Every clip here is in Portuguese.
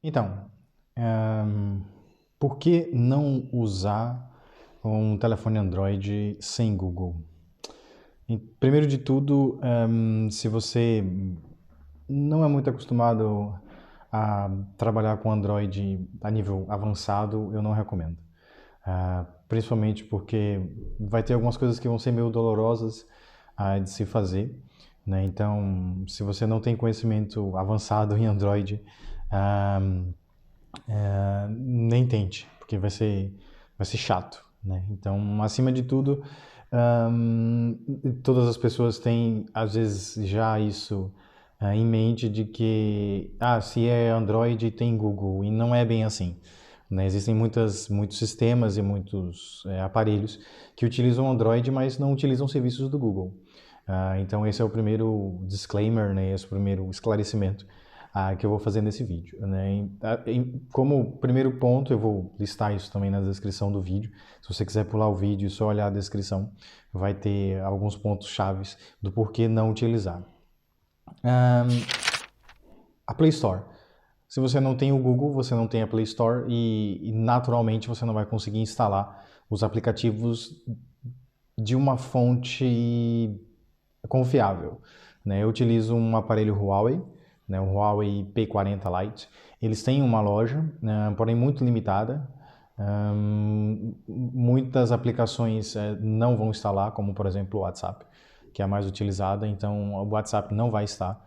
Então, ahn, por que não usar um telefone Android sem Google? Primeiro de tudo, se você não é muito acostumado a trabalhar com Android a nível avançado, eu não recomendo. Principalmente porque vai ter algumas coisas que vão ser meio dolorosas de se fazer, né? Então, se você não tem conhecimento avançado em Android, ah, nem tente, porque vai ser chato, né? Então, acima de tudo, hum, todas as pessoas têm, às vezes, já isso em mente de que, se é Android, tem Google, e não é bem assim, né? Existem muitos sistemas e muitos aparelhos que utilizam Android, mas não utilizam serviços do Google. Então, esse é o primeiro disclaimer, né? Esse é o primeiro esclarecimento que eu vou fazer nesse vídeo, né? Como primeiro ponto, eu vou listar isso também na descrição do vídeo. Se você quiser pular o vídeo e só olhar a descrição, vai ter alguns pontos chaves do porquê não utilizar. A Play Store. Se você não tem o Google, você não tem a Play Store e naturalmente você não vai conseguir instalar os aplicativos de uma fonte confiável, né? Eu utilizo um aparelho Huawei, né, o Huawei P40 Lite. Eles têm uma loja, porém muito limitada. Muitas aplicações não vão instalar, como por exemplo o WhatsApp, que é a mais utilizada, então o WhatsApp não vai estar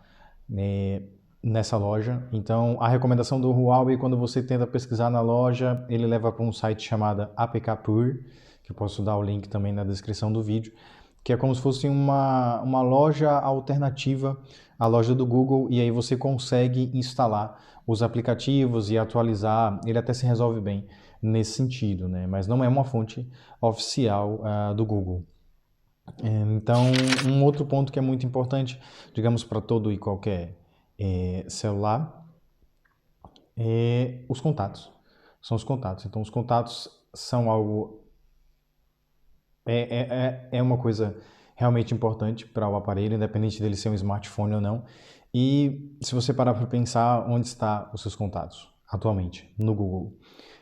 nessa loja. Então a recomendação do Huawei, quando você tenta pesquisar na loja, ele leva para um site chamado APK Pur, que eu posso dar o link também na descrição do vídeo, que é como se fosse uma loja alternativa à loja do Google, e aí você consegue instalar os aplicativos e atualizar, ele até se resolve bem nesse sentido, né? Mas não é uma fonte oficial do Google. Então, um outro ponto que é muito importante, digamos, para todo e qualquer celular, é os contatos. São os contatos. Então, os contatos são algo é uma coisa realmente importante para o aparelho, independente dele ser um smartphone ou não. E se você parar para pensar, onde está os seus contatos atualmente? No Google.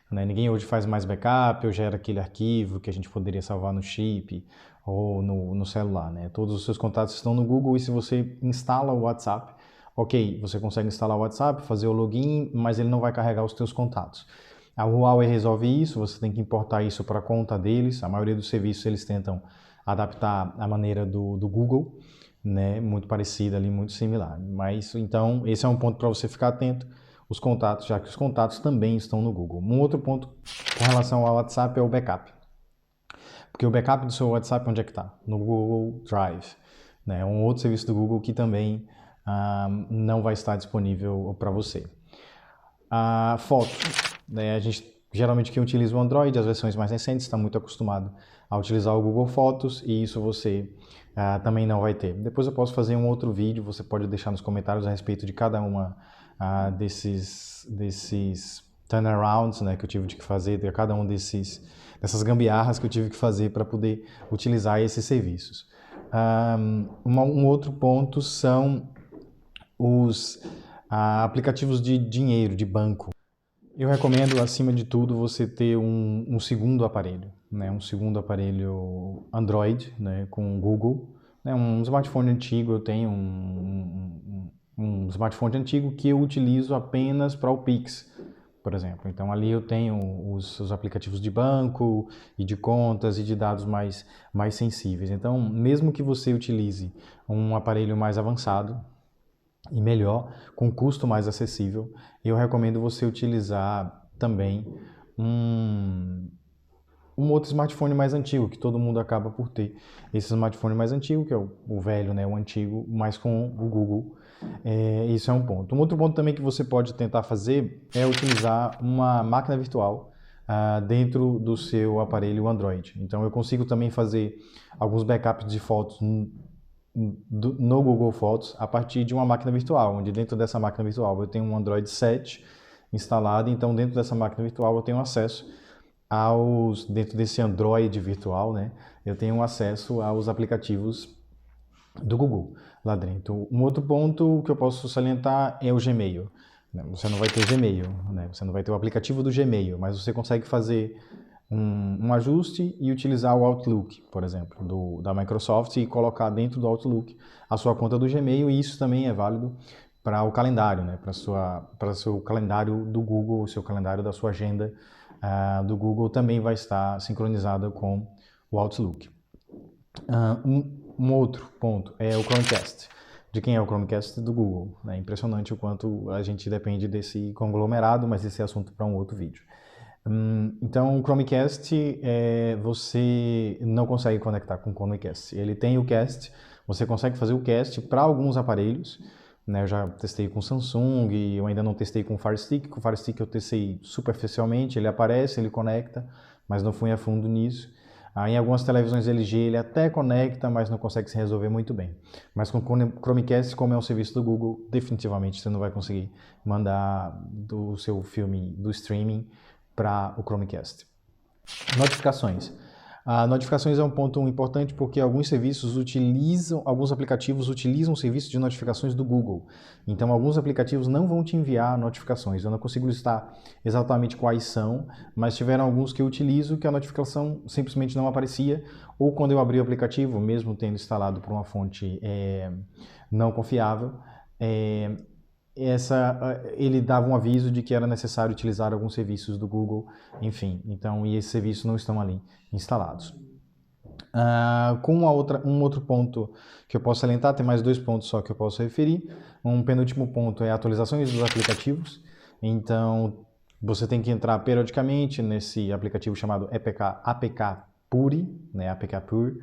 Né? Ninguém hoje faz mais backup ou gera aquele arquivo que a gente poderia salvar no chip ou no celular. Né? Todos os seus contatos estão no Google, e se você instala o WhatsApp, ok, você consegue instalar o WhatsApp, fazer o login, mas ele não vai carregar os seus contatos. A Huawei resolve isso, você tem que importar isso para a conta deles. A maioria dos serviços eles tentam adaptar a maneira do Google, né? Muito parecida ali, muito similar. Mas então, esse é um ponto para você ficar atento, os contatos, já que os contatos também estão no Google. Um outro ponto com relação ao WhatsApp é o backup. Porque o backup do seu WhatsApp, onde é que está? No Google Drive. Né? É um outro serviço do Google que também não vai estar disponível para você. A foto, né? A gente geralmente quem utiliza o Android, as versões mais recentes, está muito acostumado a utilizar o Google Fotos, e isso você também não vai ter. Depois eu posso fazer um outro vídeo, você pode deixar nos comentários a respeito de cada uma desses turnarounds, né, que eu tive que fazer, de cada um dessas gambiarras que eu tive que fazer para poder utilizar esses serviços. Um outro ponto são os aplicativos de dinheiro, de banco. Eu recomendo, acima de tudo, você ter um segundo aparelho, né? Um segundo aparelho Android, né? Com Google. Né? Um smartphone antigo, eu tenho um smartphone antigo que eu utilizo apenas para o Pix, por exemplo. Então ali eu tenho os aplicativos de banco e de contas e de dados mais sensíveis. Então, mesmo que você utilize um aparelho mais avançado e melhor, com custo mais acessível, eu recomendo você utilizar também um, um outro smartphone mais antigo, que todo mundo acaba por ter. Esse smartphone mais antigo, que é o velho, né, o antigo, mas com o Google. Isso é um ponto. Um outro ponto também que você pode tentar fazer é utilizar uma máquina virtual dentro do seu aparelho Android. Então eu consigo também fazer alguns backups de fotos no Google Fotos a partir de uma máquina virtual, onde dentro dessa máquina virtual eu tenho um Android 7 instalado, então dentro dessa máquina virtual eu tenho acesso dentro desse Android virtual, né, eu tenho acesso aos aplicativos do Google lá dentro. Um outro ponto que eu posso salientar é o Gmail. né? Você não vai ter o Gmail, né? Você não vai ter o aplicativo do Gmail, mas você consegue fazer um ajuste e utilizar o Outlook, por exemplo, da Microsoft e colocar dentro do Outlook a sua conta do Gmail, e isso também é válido para o calendário, né? Para o seu calendário do Google, o seu calendário da sua agenda do Google também vai estar sincronizada com o Outlook. Um outro ponto é o Chromecast. De quem é o Chromecast? Do Google. É impressionante o quanto a gente depende desse conglomerado, mas esse é assunto para um outro vídeo. Então, o Chromecast, você não consegue conectar com o Chromecast. Ele tem o Cast, você consegue fazer o Cast para alguns aparelhos, né? Eu já testei com Samsung, eu ainda não testei com o Fire Stick. Com o Fire Stick eu testei superficialmente, ele aparece, ele conecta, mas não fui a fundo nisso. Em algumas televisões LG ele até conecta, mas não consegue se resolver muito bem. Mas com o Chromecast, como é um serviço do Google, definitivamente você não vai conseguir mandar do seu filme do streaming para o Chromecast. Notificações. Notificações é um ponto importante porque alguns aplicativos utilizam o serviço de notificações do Google. Então, alguns aplicativos não vão te enviar notificações. Eu não consigo listar exatamente quais são, mas tiveram alguns que eu utilizo que a notificação simplesmente não aparecia, ou quando eu abri o aplicativo, mesmo tendo instalado por uma fonte não confiável, ele dava um aviso de que era necessário utilizar alguns serviços do Google, enfim, então, e esses serviços não estão ali instalados. Um outro ponto que eu posso salientar, tem mais 2 pontos só que eu posso referir. Um penúltimo ponto é atualizações dos aplicativos. Então, você tem que entrar periodicamente nesse aplicativo chamado APK Puri, né, APK Pur,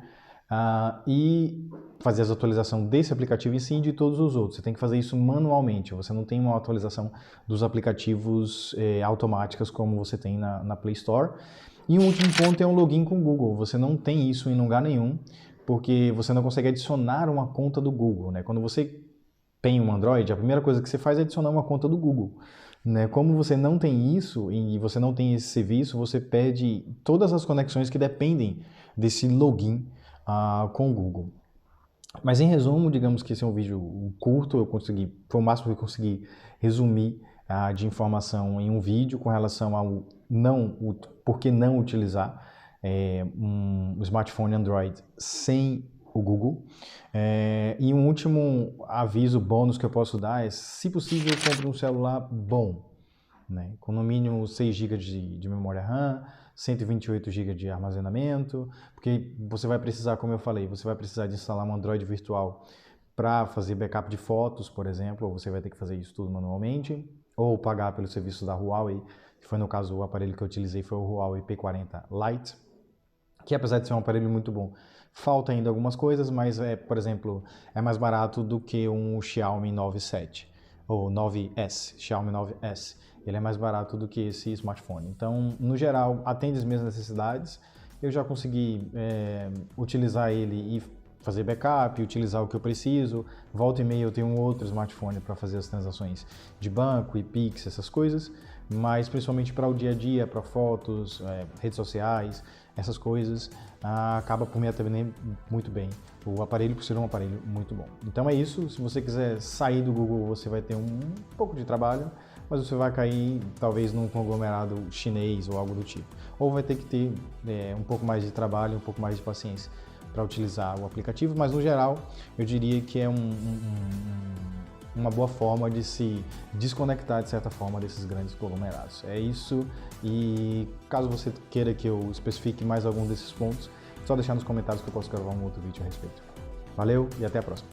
e fazer as atualizações desse aplicativo e sim de todos os outros. Você tem que fazer isso manualmente, você não tem uma atualização dos aplicativos automáticas como você tem na Play Store. E um último ponto é o login com o Google. Você não tem isso em lugar nenhum, porque você não consegue adicionar uma conta do Google, né? Quando você tem um Android, a primeira coisa que você faz é adicionar uma conta do Google, né? Como você não tem isso e você não tem esse serviço, você perde todas as conexões que dependem desse login com o Google. Mas em resumo, digamos que esse é um vídeo curto, foi o máximo que eu consegui resumir de informação em um vídeo com relação ao por que não utilizar um smartphone Android sem o Google. E um último aviso bônus que eu posso dar é, se possível, compre um celular bom, né? Com no mínimo 6 GB de memória RAM, 128 GB de armazenamento, porque você vai precisar, como eu falei, você vai precisar de instalar um Android virtual para fazer backup de fotos, por exemplo, ou você vai ter que fazer isso tudo manualmente, ou pagar pelo serviço da Huawei, que foi no caso o aparelho que eu utilizei foi o Huawei P40 Lite, que apesar de ser um aparelho muito bom, falta ainda algumas coisas, mas por exemplo, é mais barato do que um Xiaomi 9 ou 9S, Xiaomi 9S. Ele é mais barato do que esse smartphone. Então, no geral, atende as minhas necessidades. Eu já consegui utilizar ele e fazer backup, utilizar o que eu preciso. Volta e meia eu tenho um outro smartphone para fazer as transações de banco e Pix, essas coisas. Mas principalmente para o dia a dia, para fotos, redes sociais, essas coisas, acaba por me atender muito bem o aparelho, por ser um aparelho muito bom. Então é isso, se você quiser sair do Google, você vai ter um pouco de trabalho, mas você vai cair talvez num conglomerado chinês ou algo do tipo. Ou vai ter que ter um pouco mais de trabalho, um pouco mais de paciência para utilizar o aplicativo, mas no geral eu diria que é uma boa forma de se desconectar de certa forma desses grandes conglomerados. É isso, e caso você queira que eu especifique mais algum desses pontos, é só deixar nos comentários que eu posso gravar um outro vídeo a respeito. Valeu e até a próxima!